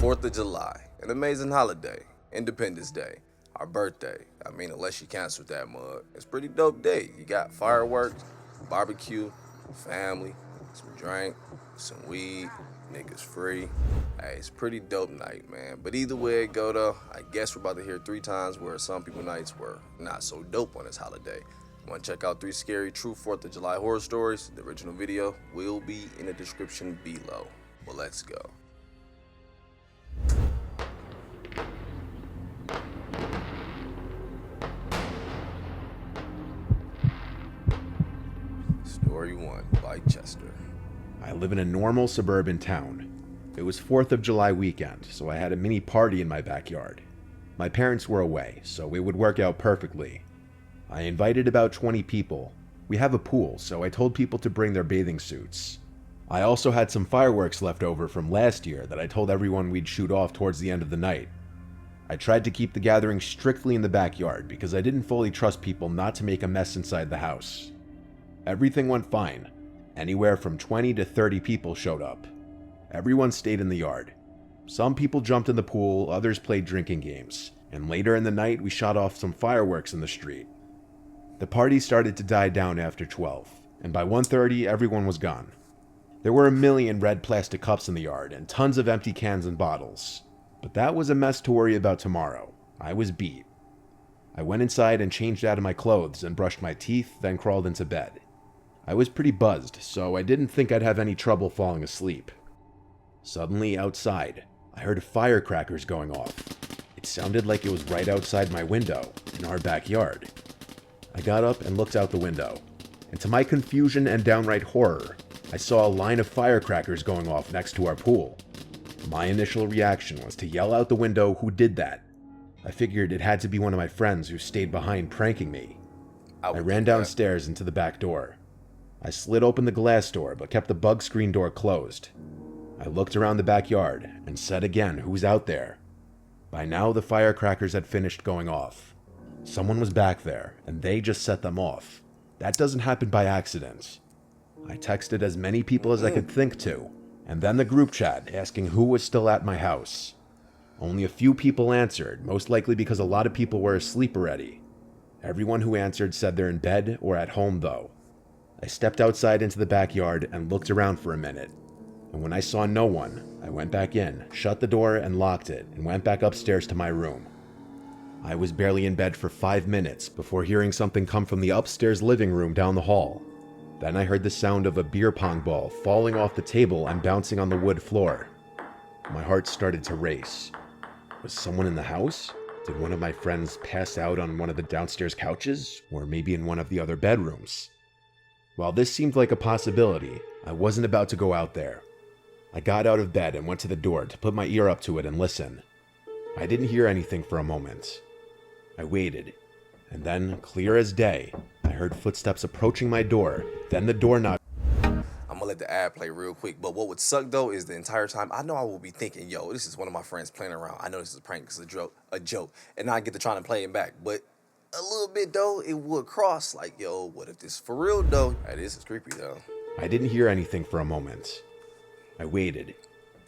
4th of July, an amazing holiday, Independence Day, our birthday. I mean, unless you canceled that mug. It's a pretty dope day. You got fireworks, barbecue, family, some drink, some weed, niggas free. Hey, it's a pretty dope night, man. But either way it go though, I guess we're about to hear 3 times where some people nights were not so dope on this holiday. Want to check out 3 scary true 4th of July horror stories? The original video will be in the description below. Well, let's go. Story 1 by Chester. I live in a normal suburban town. It was 4th of July weekend, so I had a mini party in my backyard. My parents were away, so it would work out perfectly. I invited about 20 people. We have a pool, so I told people to bring their bathing suits. I also had some fireworks left over from last year that I told everyone we'd shoot off towards the end of the night. I tried to keep the gathering strictly in the backyard because I didn't fully trust people not to make a mess inside the house. Everything went fine. Anywhere from 20 to 30 people showed up. Everyone stayed in the yard. Some people jumped in the pool, others played drinking games, and later in the night we shot off some fireworks in the street. The party started to die down after 12, and by 1:30 everyone was gone. There were a million red plastic cups in the yard and tons of empty cans and bottles. But that was a mess to worry about tomorrow. I was beat. I went inside and changed out of my clothes and brushed my teeth, then crawled into bed. I was pretty buzzed, so I didn't think I'd have any trouble falling asleep. Suddenly, outside, I heard firecrackers going off. It sounded like it was right outside my window, in our backyard. I got up and looked out the window, and to my confusion and downright horror, I saw a line of firecrackers going off next to our pool. My initial reaction was to yell out the window who did that. I figured it had to be one of my friends who stayed behind pranking me. I ran downstairs into the back door. I slid open the glass door but kept the bug screen door closed. I looked around the backyard and said again, "Who's out there?" By now the firecrackers had finished going off. Someone was back there, and they just set them off. That doesn't happen by accident. I texted as many people as I could think to, and then the group chat asking who was still at my house. Only a few people answered, most likely because a lot of people were asleep already. Everyone who answered said they're in bed or at home though. I stepped outside into the backyard and looked around for a minute, and when I saw no one, I went back in, shut the door and locked it, and went back upstairs to my room. I was barely in bed for 5 minutes before hearing something come from the upstairs living room down the hall. Then I heard the sound of a beer pong ball falling off the table and bouncing on the wood floor. My heart started to race. Was someone in the house? Did one of my friends pass out on one of the downstairs couches? Or maybe in one of the other bedrooms? While this seemed like a possibility, I wasn't about to go out there. I got out of bed and went to the door to put my ear up to it and listen. I didn't hear anything for a moment. I waited, and then, clear as day, I heard footsteps approaching my door, then the doorknob. I'm gonna let the ad play real quick, but what would suck though is the entire time I know I will be thinking, yo, this is one of my friends playing around. I know this is a prank, this is a joke, and I get to trying to play him back. But a little bit though, it would cross like, yo, what if this is for real though? Hey, this is creepy though. I didn't hear anything for a moment. I waited,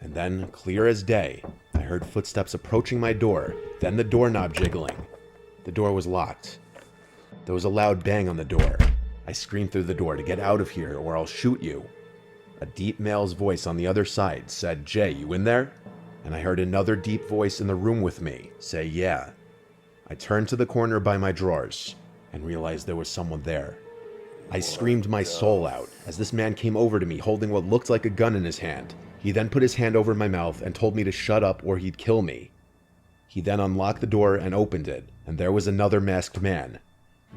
and then, clear as day, I heard footsteps approaching my door, then the doorknob jiggling. The door was locked. There was a loud bang on the door. I screamed through the door to get out of here or I'll shoot you. A deep male's voice on the other side said, "Jay, you in there?" And I heard another deep voice in the room with me say, "Yeah." I turned to the corner by my drawers and realized there was someone there. I screamed my soul out as this man came over to me holding what looked like a gun in his hand. He then put his hand over my mouth and told me to shut up or he'd kill me. He then unlocked the door and opened it, and there was another masked man.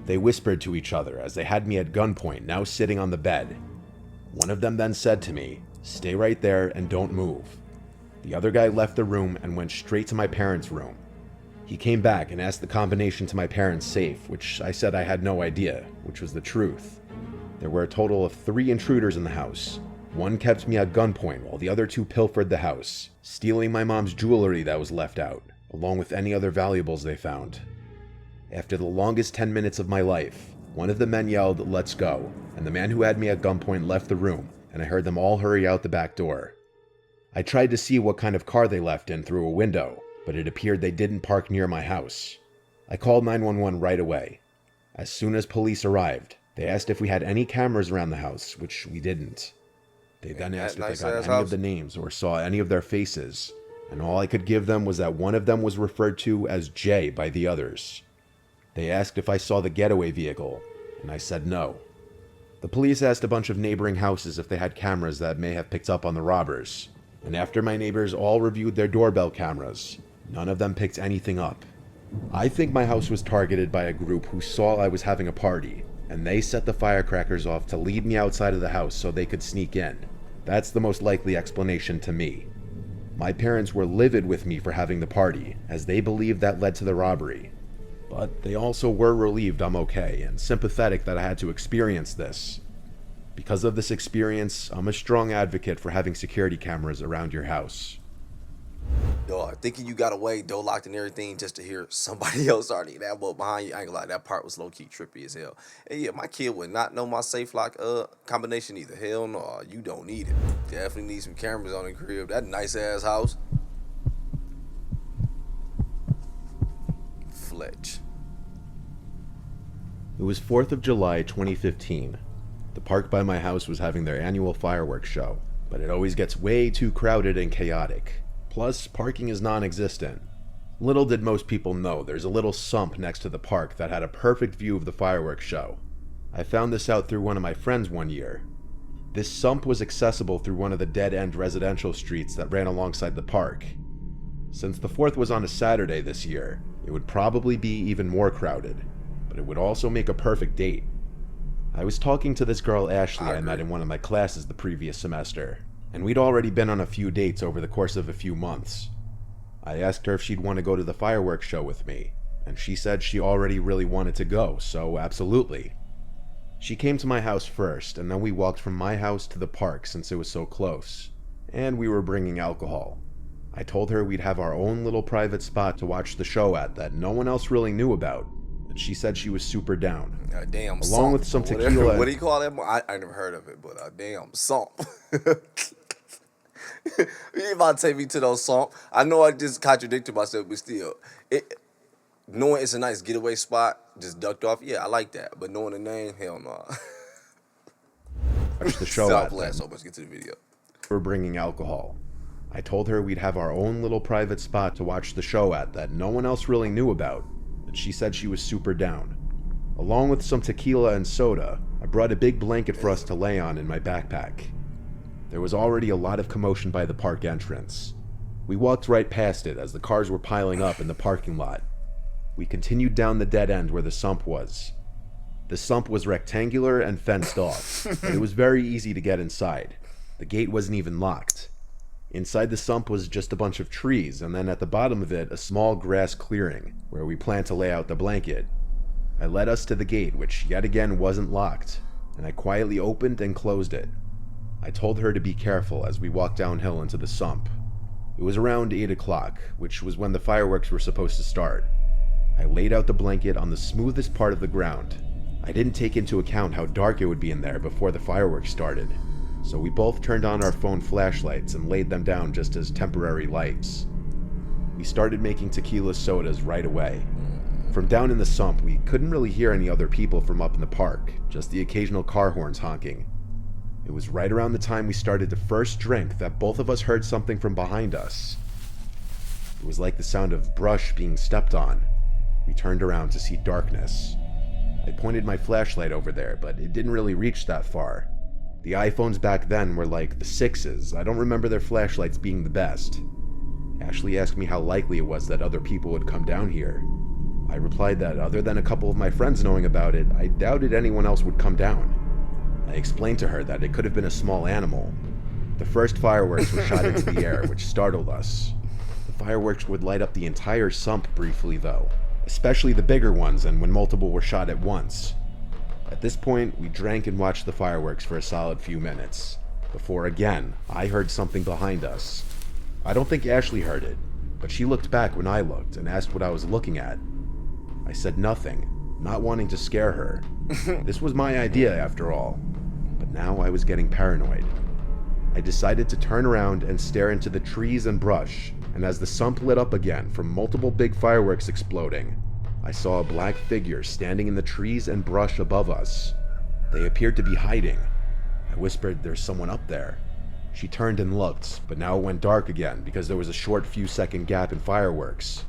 They whispered to each other as they had me at gunpoint, now sitting on the bed. One of them then said to me, "Stay right there and don't move." The other guy left the room and went straight to my parents' room. He came back and asked the combination to my parents' safe, which I said I had no idea, which was the truth. There were a total of 3 intruders in the house. One kept me at gunpoint while the other 2 pilfered the house, stealing my mom's jewelry that was left out, along with any other valuables they found. After the longest 10 minutes of my life, one of the men yelled, "Let's go," and the man who had me at gunpoint left the room, and I heard them all hurry out the back door. I tried to see what kind of car they left in through a window, but it appeared they didn't park near my house. I called 911 right away. As soon as police arrived, they asked if we had any cameras around the house, which we didn't. They then asked if they got any of the names or saw any of their faces, and all I could give them was that one of them was referred to as Jay by the others. They asked if I saw the getaway vehicle, and I said no. The police asked a bunch of neighboring houses if they had cameras that may have picked up on the robbers, and after my neighbors all reviewed their doorbell cameras, none of them picked anything up. I think my house was targeted by a group who saw I was having a party, and they set the firecrackers off to lead me outside of the house so they could sneak in. That's the most likely explanation to me. My parents were livid with me for having the party, as they believed that led to the robbery. But they also were relieved I'm okay, and sympathetic that I had to experience this. Because of this experience, I'm a strong advocate for having security cameras around your house. Dog, thinking you got away, door locked and everything, just to hear somebody else already that boat behind you. I ain't gonna lie, that part was low-key trippy as hell. And yeah, my kid would not know my safe lock combination either. Hell no, you don't need it. Definitely need some cameras on the crib. That nice ass house. Fletch. It was 4th of July 2015. The park by my house was having their annual fireworks show, but it always gets way too crowded and chaotic. Plus, parking is non-existent. Little did most people know there's a little sump next to the park that had a perfect view of the fireworks show. I found this out through one of my friends one year. This sump was accessible through one of the dead-end residential streets that ran alongside the park. Since the 4th was on a Saturday this year, it would probably be even more crowded, but it would also make a perfect date. I was talking to this girl Ashley I met in one of my classes the previous semester, and we'd already been on a few dates over the course of a few months. I asked her if she'd want to go to the fireworks show with me, and she said she already really wanted to go, so absolutely. She came to my house first, and then we walked from my house to the park since it was so close, and we were bringing alcohol. I told her we'd have our own little private spot to watch the show at that no one else really knew about, and she said she was super down. Damn along sump, with some tequila. What do you call that? I never heard of it, but damn sump. You about to take me to those sump? I know I just contradicted myself, but still, knowing it's a nice getaway spot, just ducked off. Yeah, I like that, but knowing the name, hell no. Watch the show Stop at last, so let's get to the video. We're bringing alcohol. I told her we'd have our own little private spot to watch the show at that no one else really knew about, and she said she was super down. Along with some tequila and soda, I brought a big blanket for us to lay on in my backpack. There was already a lot of commotion by the park entrance. We walked right past it as the cars were piling up in the parking lot. We continued down the dead end where the sump was. The sump was rectangular and fenced off, but it was very easy to get inside. The gate wasn't even locked. Inside the sump was just a bunch of trees, and then at the bottom of it, a small grass clearing, where we planned to lay out the blanket. I led us to the gate, which yet again wasn't locked, and I quietly opened and closed it. I told her to be careful as we walked downhill into the sump. It was around 8 o'clock, which was when the fireworks were supposed to start. I laid out the blanket on the smoothest part of the ground. I didn't take into account how dark it would be in there before the fireworks started, so we both turned on our phone flashlights and laid them down just as temporary lights. We started making tequila sodas right away. From down in the sump, we couldn't really hear any other people from up in the park, just the occasional car horns honking. It was right around the time we started to first drink that both of us heard something from behind us. It was like the sound of brush being stepped on. We turned around to see darkness. I pointed my flashlight over there, but it didn't really reach that far. The iPhones back then were like the 6s. I don't remember their flashlights being the best. Ashley asked me how likely it was that other people would come down here. I replied that other than a couple of my friends knowing about it, I doubted anyone else would come down. I explained to her that it could have been a small animal. The first fireworks were shot into the air, which startled us. The fireworks would light up the entire sump briefly, though, especially the bigger ones and when multiple were shot at once. At this point, we drank and watched the fireworks for a solid few minutes, before again, I heard something behind us. I don't think Ashley heard it, but she looked back when I looked and asked what I was looking at. I said nothing, not wanting to scare her. This was my idea, after all. But now I was getting paranoid. I decided to turn around and stare into the trees and brush, and as the sump lit up again from multiple big fireworks exploding, I saw a black figure standing in the trees and brush above us. They appeared to be hiding. I whispered, "There's someone up there." She turned and looked, but now it went dark again because there was a short few second gap in fireworks.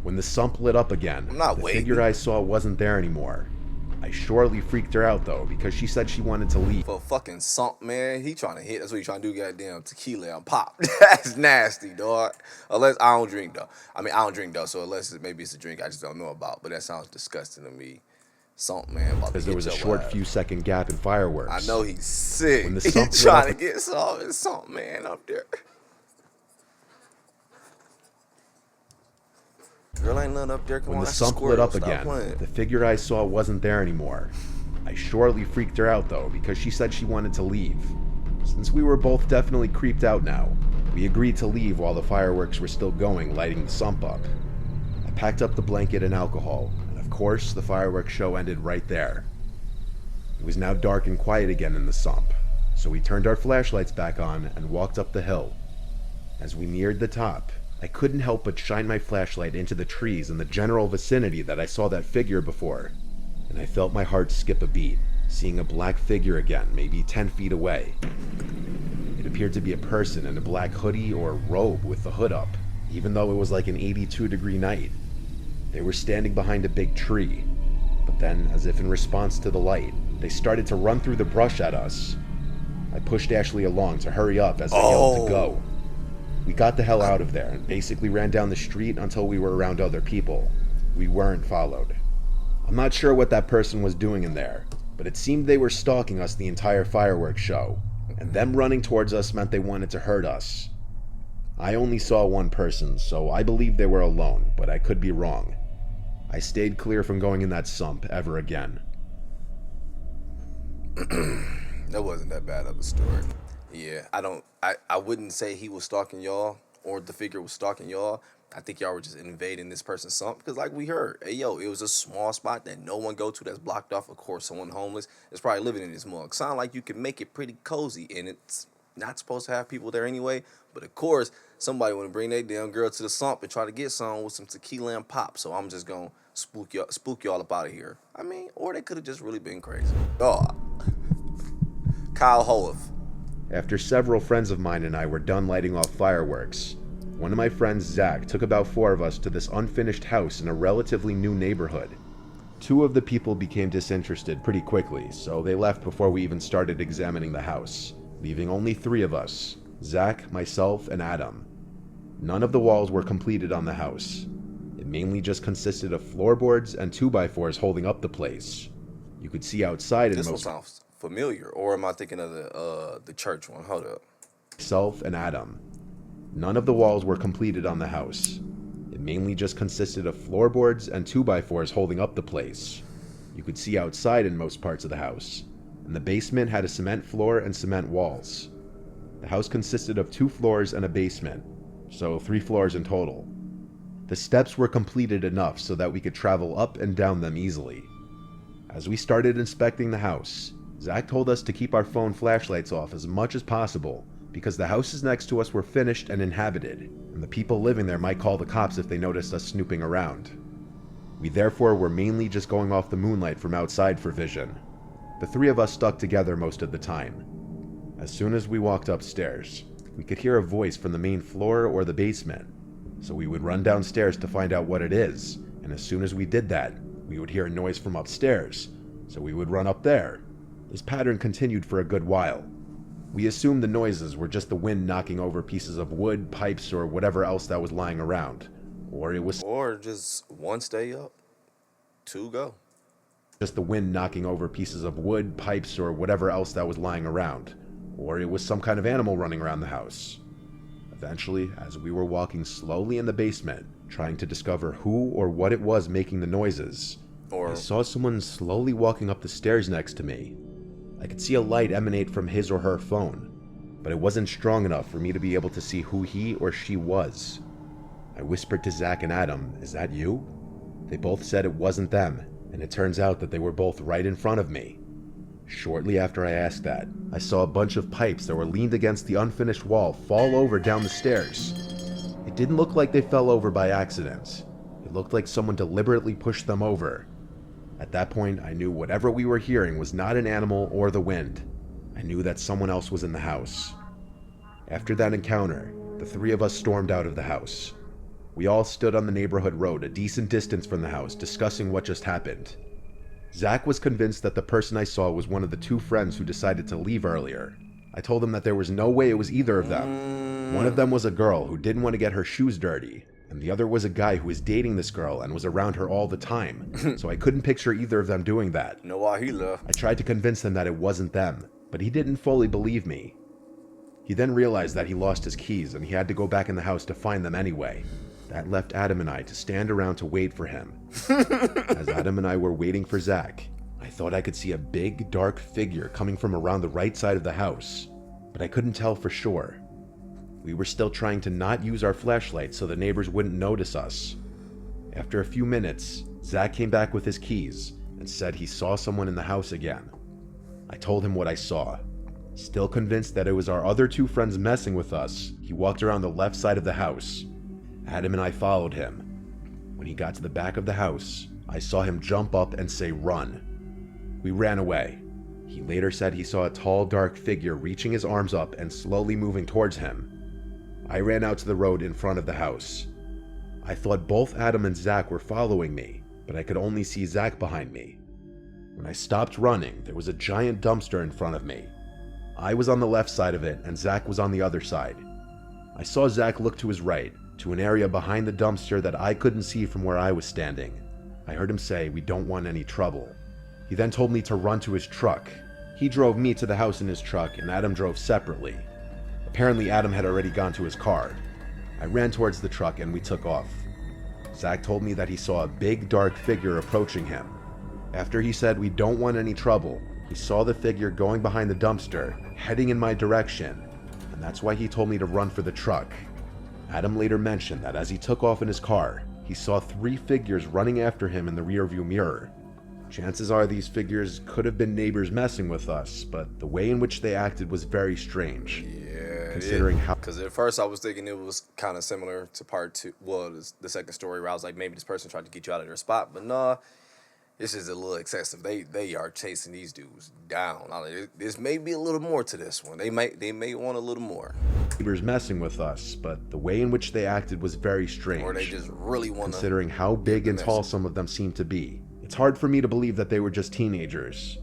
When the sump lit up again, the figure I saw wasn't there anymore. I surely freaked her out though, because she said she wanted to leave. For fucking sump, man. He trying to hit. That's what he trying to do, goddamn tequila and pop. That's nasty, dog. Unless I don't drink, though. I mean, I don't drink, though, so maybe it's a drink I just don't know about. But that sounds disgusting to me. Sump, man. Because there was a short few second gap in fireworks. I know he's sick. When the sump He's trying to get sump, man, up there. Girl, ain't nothing up there. Come when on, the sump lit up again, the figure I saw wasn't there anymore. I surely freaked her out though, because she said she wanted to leave. Since we were both definitely creeped out now, we agreed to leave while the fireworks were still going, lighting the sump up. I packed up the blanket and alcohol, and of course the fireworks show ended right there. It was now dark and quiet again in the sump, so we turned our flashlights back on and walked up the hill. As we neared the top, I couldn't help but shine my flashlight into the trees in the general vicinity that I saw that figure before, and I felt my heart skip a beat, seeing a black figure again, maybe 10 feet away. It appeared to be a person in a black hoodie or robe with the hood up, even though it was like an 82-degree night. They were standing behind a big tree, but then, as if in response to the light, they started to run through the brush at us. I pushed Ashley along to hurry up as I yelled to go. We got the hell out of there and basically ran down the street until we were around other people. We weren't followed. I'm not sure what that person was doing in there, but it seemed they were stalking us the entire fireworks show, and them running towards us meant they wanted to hurt us. I only saw one person, so I believe they were alone, but I could be wrong. I stayed clear from going in that sump ever again. That wasn't that bad of a story. Yeah, I wouldn't say he was stalking y'all or the figure was stalking y'all. I think y'all were just invading this person's sump because like we heard, hey yo, it was a small spot that no one go to that's blocked off. Of course, someone homeless is probably living in this mug. Sound like you can make it pretty cozy and it's not supposed to have people there anyway. But of course, somebody want to bring their damn girl to the sump and try to get some with some tequila and pop. So I'm just gonna spook y'all up out of here. I mean, or they could have just really been crazy. Oh, Kyle Hoeth. After several friends of mine and I were done lighting off fireworks, one of my friends, Zach, took about 4 of us to this unfinished house in a relatively new neighborhood. 2 of the people became disinterested pretty quickly, so they left before we even started examining the house, leaving only 3 of us, Zach, myself, and Adam. None of the walls were completed on the house. It mainly just consisted of floorboards and 2x4s holding up the place. You could see outside in This most... one sounds familiar, or am I thinking of the church one? Hold up. Myself and Adam. None of the walls were completed on the house. It mainly just consisted of floorboards and 2x4s holding up the place. You could see outside in most parts of the house, and the basement had a cement floor and cement walls. The house consisted of 2 floors and a basement, so 3 floors in total. The steps were completed enough so that we could travel up and down them easily. As we started inspecting the house, Zach told us to keep our phone flashlights off as much as possible because the houses next to us were finished and inhabited, and the people living there might call the cops if they noticed us snooping around. We therefore were mainly just going off the moonlight from outside for vision. The 3 of us stuck together most of the time. As soon as we walked upstairs, we could hear a voice from the main floor or the basement, so we would run downstairs to find out what it is, and as soon as we did that, we would hear a noise from upstairs, so we would run up there. This pattern continued for a good while. We assumed the noises were just the wind knocking over pieces of wood, pipes, or whatever else that was lying around. Or just 1 stay up, 2 go. Just the wind knocking over pieces of wood, pipes, or whatever else that was lying around. Or it was some kind of animal running around the house. Eventually, as we were walking slowly in the basement, trying to discover who or what it was making the noises, I saw someone slowly walking up the stairs next to me. I could see a light emanate from his or her phone, but it wasn't strong enough for me to be able to see who he or she was. I whispered to Zach and Adam, "Is that you?" They both said it wasn't them, and it turns out that they were both right in front of me. Shortly after I asked that, I saw a bunch of pipes that were leaned against the unfinished wall fall over down the stairs. It didn't look like they fell over by accident. It looked like someone deliberately pushed them over. At that point, I knew whatever we were hearing was not an animal or the wind. I knew that someone else was in the house. After that encounter, the three of us stormed out of the house. We all stood on the neighborhood road a decent distance from the house, discussing what just happened. Zach was convinced that the person I saw was one of the two friends who decided to leave earlier. I told him that there was no way it was either of them. One of them was a girl who didn't want to get her shoes dirty, and the other was a guy who was dating this girl and was around her all the time, so I couldn't picture either of them doing that. Know why he left? I tried to convince him that it wasn't them, but he didn't fully believe me. He then realized that he lost his keys and he had to go back in the house to find them anyway. That left Adam and I to stand around to wait for him. As Adam and I were waiting for Zach, I thought I could see a big, dark figure coming from around the right side of the house, but I couldn't tell for sure. We were still trying to not use our flashlights so the neighbors wouldn't notice us. After a few minutes, Zach came back with his keys and said he saw someone in the house again. I told him what I saw. Still convinced that it was our other two friends messing with us, he walked around the left side of the house. Adam and I followed him. When he got to the back of the house, I saw him jump up and say, "Run." We ran away. He later said he saw a tall, dark figure reaching his arms up and slowly moving towards him. I ran out to the road in front of the house. I thought both Adam and Zach were following me, but I could only see Zach behind me. When I stopped running, there was a giant dumpster in front of me. I was on the left side of it and Zach was on the other side. I saw Zach look to his right, to an area behind the dumpster that I couldn't see from where I was standing. I heard him say, "We don't want any trouble." He then told me to run to his truck. He drove me to the house in his truck and Adam drove separately. Apparently Adam had already gone to his car. I ran towards the truck and we took off. Zach told me that he saw a big dark figure approaching him. After he said, "We don't want any trouble," he saw the figure going behind the dumpster, heading in my direction, and that's why he told me to run for the truck. Adam later mentioned that as he took off in his car, he saw three figures running after him in the rearview mirror. Chances are these figures could have been neighbors messing with us, but the way in which they acted was very strange. Yeah, considering how... Because at first I was thinking it was kind of similar to part two, well, the second story where I was like, maybe this person tried to get you out of their spot, but nah, this is a little excessive. They are chasing these dudes down. This may be a little more to this one. They may want a little more. Neighbors messing with us, but the way in which they acted was very strange. Or they just really want to. Considering how big and tall some of them seemed to be, it's hard for me to believe that they were just teenagers.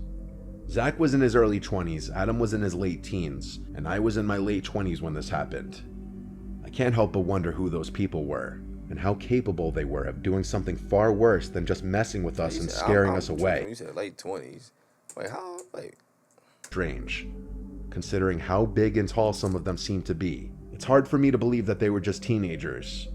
Zach was in his early 20s, Adam was in his late teens, and I was in my late 20s when this happened. I can't help but wonder who those people were, and how capable they were of doing something far worse than just messing with us and scaring us away. You said late 20s. Wait, how? Wait. Strange. Considering how big and tall some of them seemed to be, it's hard for me to believe that they were just teenagers.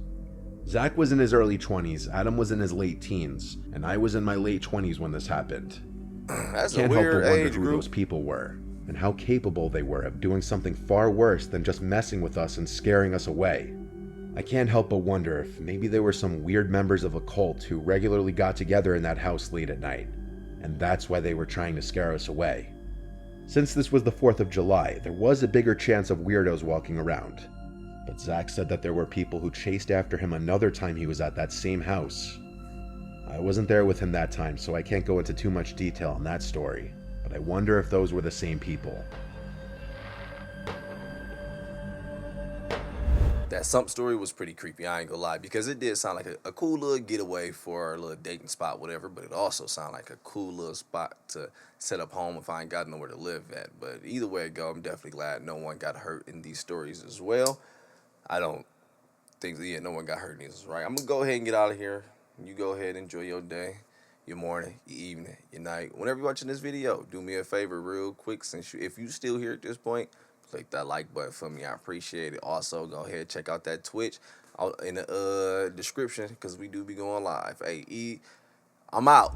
Zach was in his early 20s, Adam was in his late teens, and I was in my late 20s when this happened. That's I can't a help weird but wonder age who group. those people were, and how capable they were of doing something far worse than just messing with us and scaring us away. I can't help but wonder if maybe they were some weird members of a cult who regularly got together in that house late at night, and that's why they were trying to scare us away. Since this was the 4th of July, there was a bigger chance of weirdos walking around. But Zach said that there were people who chased after him another time he was at that same house. I wasn't there with him that time, so I can't go into too much detail on that story, but I wonder if those were the same people. That sump story was pretty creepy, I ain't gonna lie, because it did sound like a cool little getaway for a little dating spot, whatever, but it also sounded like a cool little spot to set up home if I ain't got nowhere to live at. But either way it go, I'm definitely glad no one got hurt in these stories as well. I don't think, yeah, no one got hurt in these, right? I'm gonna go ahead and get out of here. You go ahead and enjoy your day, your morning, your evening, your night. Whenever you're watching this video, do me a favor real quick, since if you still here at this point, click that like button for me. I appreciate it. Also, go ahead and check out that Twitch out in the description, because we do be going live. Hey, I'm out.